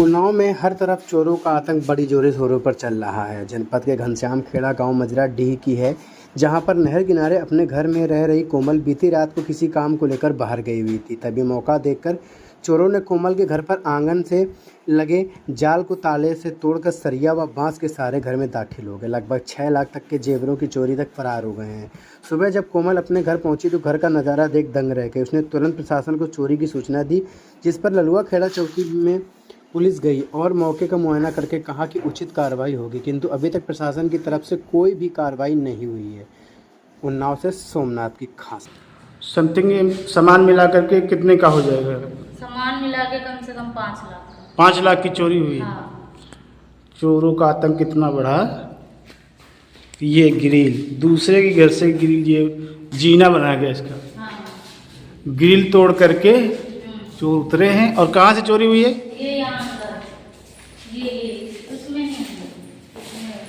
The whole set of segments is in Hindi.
उन्नाव में हर तरफ चोरों का आतंक बड़ी जोरों शोरों पर चल रहा है। जनपद के घनश्याम खेड़ा गांव मजरा डीह की है, जहां पर नहर किनारे अपने घर में रह रही कोमल बीती रात को किसी काम को लेकर बाहर गई हुई थी। तभी मौका देखकर चोरों ने कोमल के घर पर आंगन से लगे जाल को ताले से तोड़कर सरिया व बांस के सहारे घर में दाखिल हो गए। लगभग 6 लाख तक के जेवरों की चोरी तक फरार हो गए हैं। सुबह जब कोमल अपने घर पहुंची तो घर का नज़ारा देख दंग रह गई। उसने तुरंत प्रशासन को चोरी की सूचना दी, जिस पर ललुआ खेड़ा चौकी में पुलिस गई और मौके का मुआयना करके कहा कि उचित कार्रवाई होगी, किंतु अभी तक प्रशासन की तरफ से कोई भी कार्रवाई नहीं हुई है। उन्नाव से सोमनाथ की खास। समथिंग सामान मिला करके कितने का हो जाएगा? सामान मिला के कम से कम 5 लाख। 5 लाख की चोरी हुई। हाँ। चोरों का आतंक कितना बढ़ा। ये ग्रिल दूसरे के घर से ग्रिल, ये जीना बनाया गया इसका। हाँ। ग्रिल तोड़ करके चोर उतरे हैं। और कहाँ से चोरी हुई है? ये यहाँ अंदर, ये उसमें नहीं है,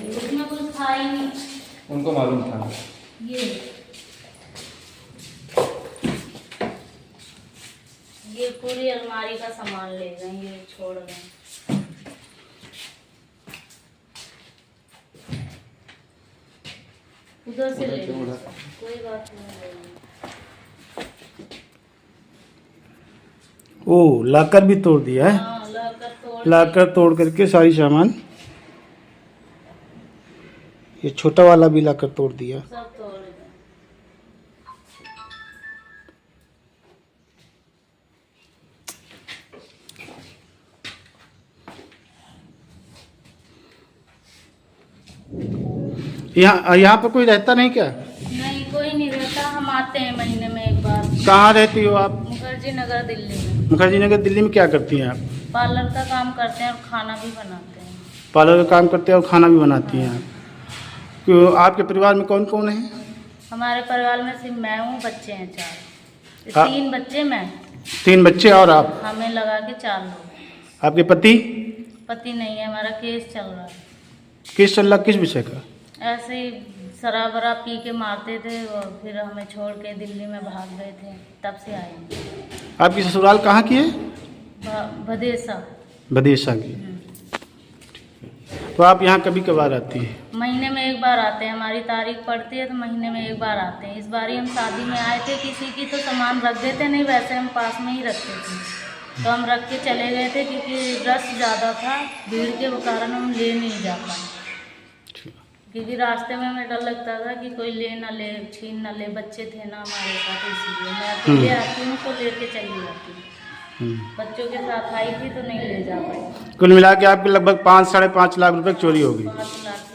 उसमें कुछ था ही नहीं, उनको मालूम था। ये पूरी अलमारी का सामान ले गए, ये छोड़ गए। उधर से ले गए, कोई बात नहीं। ओ लाकर भी तोड़ दिया है। हाँ, लाकर तोड़ करके सारी सामान, ये छोटा वाला भी लाकर तोड़ दिया। सब तोड़ गए। यहाँ पर कोई रहता नहीं क्या? नहीं, कोई नहीं रहता। हम आते हैं महीने में एक बार। कहाँ रहती हो आप? मुखर्जी नगर, दिल्ली में। मुखर्जी नगर दिल्ली में क्या करती हैं आप? पार्लर का काम करते हैं और खाना भी बनाते हैं। पार्लर का काम करते हैं और खाना भी बनाती हैं आप। क्यों, आपके परिवार में कौन कौन है? हमारे परिवार में सिर्फ मैं हूँ, बच्चे हैं 4। हाँ। 3 बच्चे, मैं। 3 बच्चे और आप? हमें लगा के 4 लोग। आपके पति? पति नहीं है, हमारा केस चल रहा है। किस चल रहा, किस विषय का? ऐसे ही शराब वराब पी के मारते थे और फिर हमें छोड़ के दिल्ली में भाग गए थे, तब से आए हैं। आपकी ससुराल कहाँ की है? भदेसा। भदेसा की। तो आप यहाँ कभी कभार आती हैं? महीने में एक बार आते हैं, हमारी तारीख पड़ती है तो महीने में एक बार आते हैं। इस बार ही हम शादी में आए थे किसी की, तो सामान रख देते, नहीं वैसे हम पास में ही रखते थे, तो हम रख के चले गए थे क्योंकि रश ज़्यादा था, भीड़ के कारण हम ले नहीं जा पाए। क्योंकि रास्ते में हमें डर लगता था कि कोई ले ना ले, छीन ना ले, बच्चे थे ना हमारे साथ, इसलिए मैं अकेले आती हूँ तो लेके चली जाती हूँ। बच्चों के साथ आई थी तो नहीं ले जा पाई। कुल मिला के आपके लगभग 5 साढ़े 5 लाख रुपए चोरी होगी। 5 लाख